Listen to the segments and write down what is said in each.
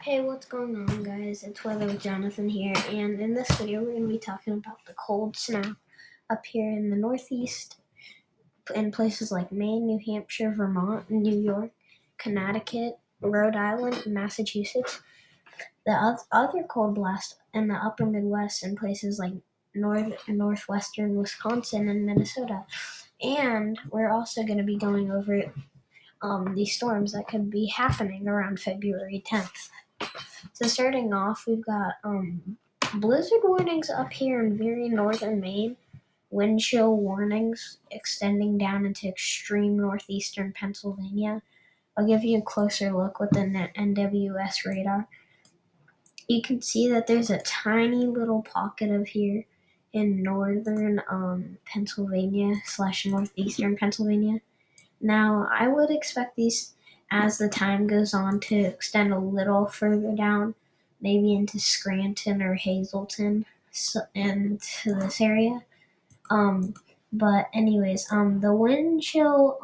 Hey, what's going on, guys? It's Weather with Jonathan here, and in this video, we're going to be talking about the cold snap up here in the Northeast, in places like Maine, New Hampshire, Vermont, New York, Connecticut, Rhode Island, and Massachusetts. The other cold blast in the upper Midwest, in places like northwestern Wisconsin and Minnesota. And we're also going to be going over these storms that could be happening around February 10th. So starting off, we've got blizzard warnings up here in very northern Maine, wind chill warnings extending down into extreme northeastern Pennsylvania. I'll give you a closer look with the NWS radar. You can see that there's a tiny little pocket of here in northern Pennsylvania / northeastern Pennsylvania. Now, I would expect these, as the time goes on, to extend a little further down, maybe into Scranton or Hazleton, into this area. But anyways, the wind chill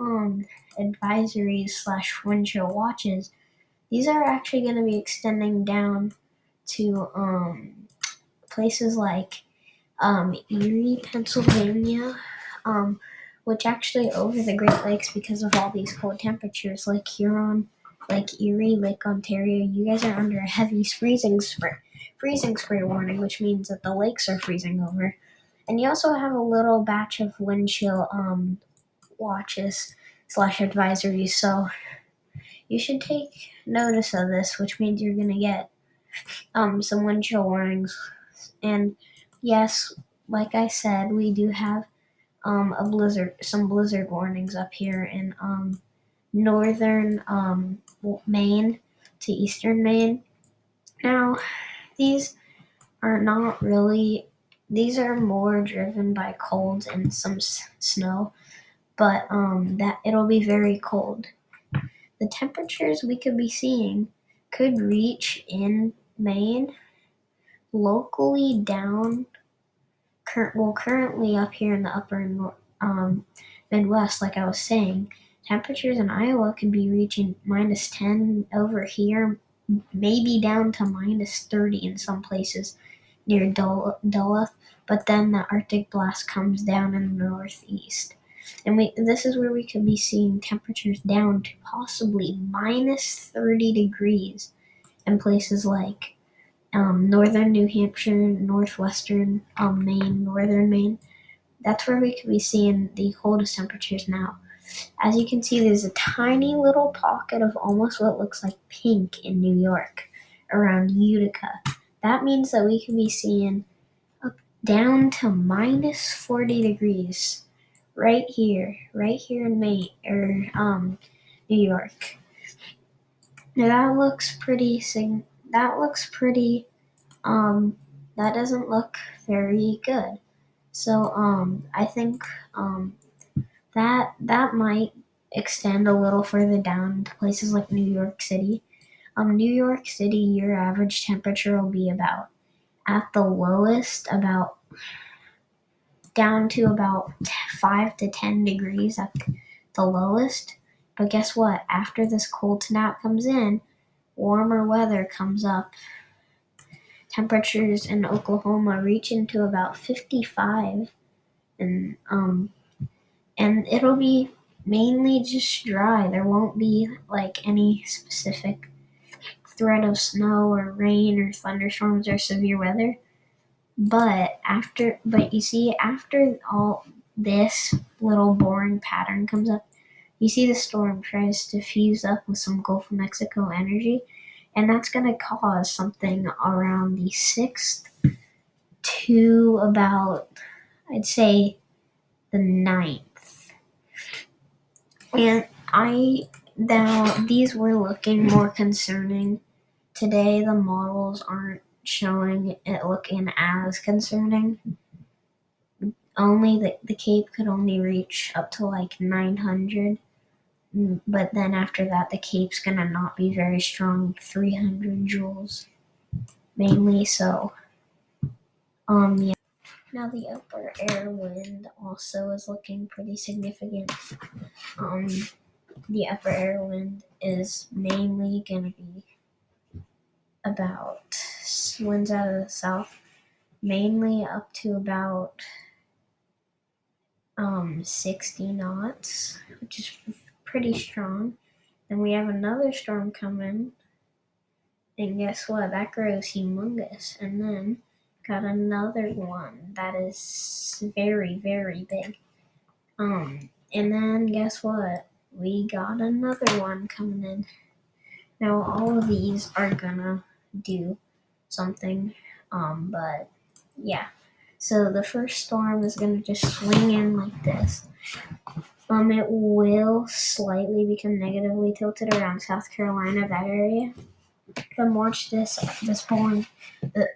advisories / wind chill watches, these are actually going to be extending down to places like Erie, Pennsylvania, which actually over the Great Lakes, because of all these cold temperatures, Lake Huron, Lake Erie, Lake Ontario, you guys are under a heavy freezing spray warning, which means that the lakes are freezing over. And you also have a little batch of wind chill watches / advisories, so you should take notice of this, which means you're gonna get some wind chill warnings. And yes, like I said, we do have some blizzard warnings up here in northern Maine to eastern Maine. Now, these are not really; these are more driven by cold and some snow, but that it'll be very cold. The temperatures we could be seeing could reach in Maine locally down. Currently up here in the upper Midwest, like I was saying, temperatures in Iowa could be reaching -10 over here, maybe down to -30 in some places near Duluth. But then the Arctic blast comes down in the northeast, and this is where we could be seeing temperatures down to possibly -30 degrees in places like northern New Hampshire, northwestern Maine, northern Maine. That's where we could be seeing the coldest temperatures now. As you can see, there's a tiny little pocket of almost what looks like pink in New York around Utica. That means that we could be seeing up down to -40 degrees right here in Maine or New York. Now that looks pretty. That doesn't look very good. So I think that might extend a little further down to places like New York City. New York City, your average temperature will be about at the lowest about down to about 5 to 10 degrees at the lowest. But guess what? After this cold snap comes in, warmer weather comes up. Temperatures in Oklahoma reach into about 55, and it'll be mainly just dry. There won't be like any specific threat of snow or rain or thunderstorms or severe weather. But you see, after all this little boring pattern comes up, you see the storm tries to fuse up with some Gulf of Mexico energy, and that's going to cause something around the 6th to about, I'd say, the 9th. And these were looking more concerning. Today, the models aren't showing it looking as concerning. Only the Cape could only reach up to like 900. But then after that, the Cape's gonna not be very strong, 300 joules mainly. So, yeah. Now the upper air wind also is looking pretty significant. The upper air wind is mainly gonna be about winds out of the south, mainly up to about 60 knots, which is pretty strong. Then we have another storm coming, and guess what? That grows humongous. And then got another one that is very, very big. And then guess what? We got another one coming in. Now all of these are gonna do something. But yeah. So the first storm is gonna just swing in like this. It will slightly become negatively tilted around South Carolina, that area. Then watch this bowling,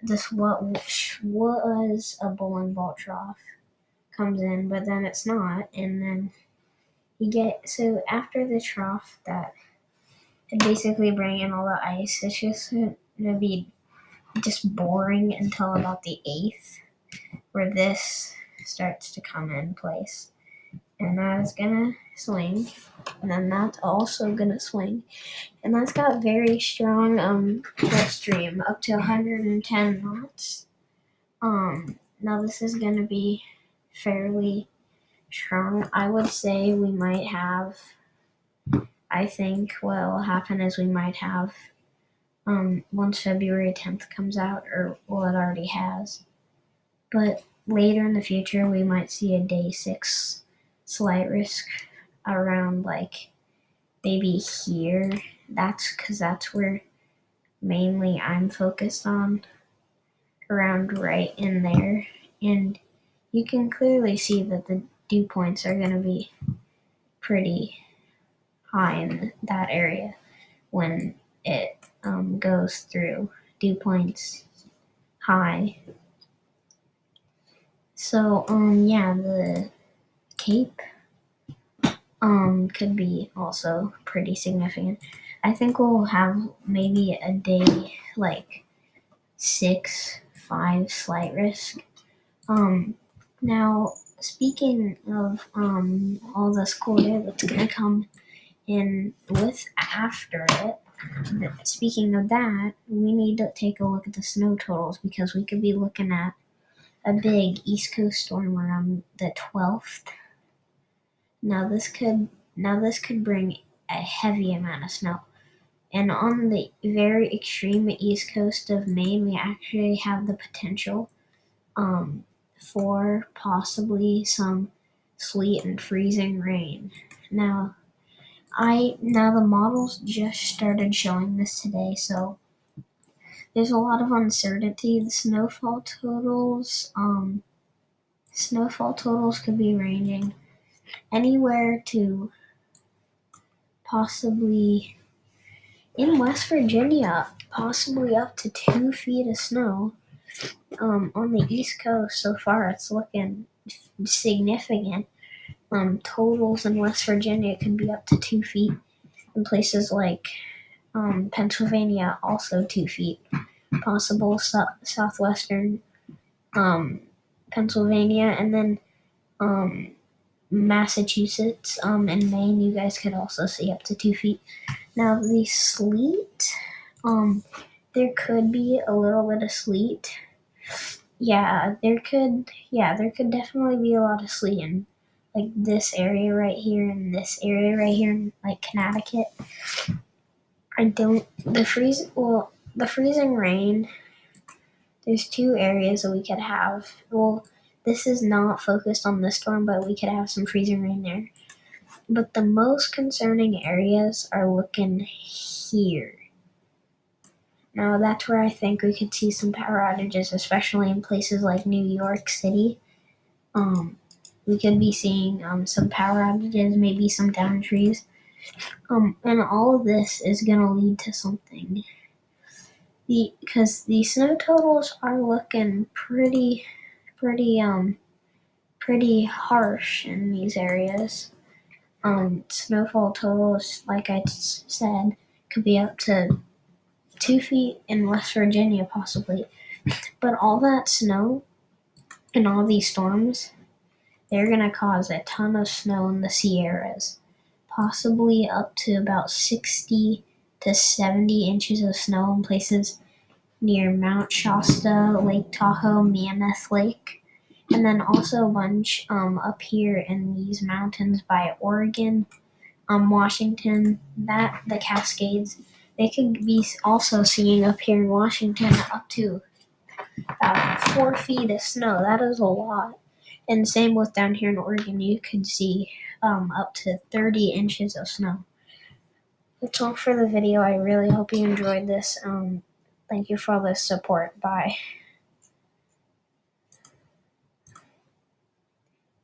this what was a bowling ball trough comes in, but then it's not, and then so after the trough that it basically bring in all the ice. It's just gonna be just boring until about the 8th, where this starts to come in place. And that is gonna swing, and then that's also gonna swing, and that's got very strong jet stream up to 110 knots. Now this is gonna be fairly strong. I would say we might have. I think what will happen is we might have once February 10th comes out, or well, it already has. But later in the future, we might see a day 6 slight risk around like maybe here. That's because that's where mainly I'm focused on, around right in there. And you can clearly see that the dew points are going to be pretty high in that area when it goes through. Dew points high. So yeah, the Cape could be also pretty significant. I think we'll have maybe a day like 6, 5 slight risk. Now speaking of all this cold air that's gonna come in with after it, speaking of that, we need to take a look at the snow totals, because we could be looking at a big East Coast storm around the 12th. Now this could bring a heavy amount of snow. And on the very extreme east coast of Maine, we actually have the potential for possibly some sleet and freezing rain. Now the models just started showing this today, so there's a lot of uncertainty. The snowfall totals could be ranging anywhere to possibly, in West Virginia, possibly up to 2 feet of snow. On the East Coast, so far it's looking significant. Totals in West Virginia could be up to 2 feet. In places like Pennsylvania, also 2 feet. Possible southwestern Pennsylvania, and then Massachusetts and Maine, you guys could also see up to 2 feet. Now the sleet, there could be a little bit of sleet. Yeah, there could definitely be a lot of sleet in like this area right here and this area right here in like Connecticut. The freezing rain, there's 2 areas that we could have. Well, this is not focused on this storm, but we could have some freezing rain there. But the most concerning areas are looking here. Now that's where I think we could see some power outages, especially in places like New York City. We could be seeing some power outages, maybe some downed trees. And all of this is going to lead to something. Because the snow totals are looking pretty harsh in these areas. Snowfall totals, like I said, could be up to 2 feet in West Virginia, possibly. But all that snow and all these storms, they're going to cause a ton of snow in the Sierras. Possibly up to about 60 to 70 inches of snow in places near Mount Shasta, Lake Tahoe, Mammoth Lake, and then also a bunch up here in these mountains by Oregon, Washington. That the Cascades, they could be also seen up here in Washington up to about 4 feet of snow. That is a lot. And same with down here in Oregon, you could see up to 30 inches of snow. That's all for the video. I really hope you enjoyed this. Thank you for all the support. Bye.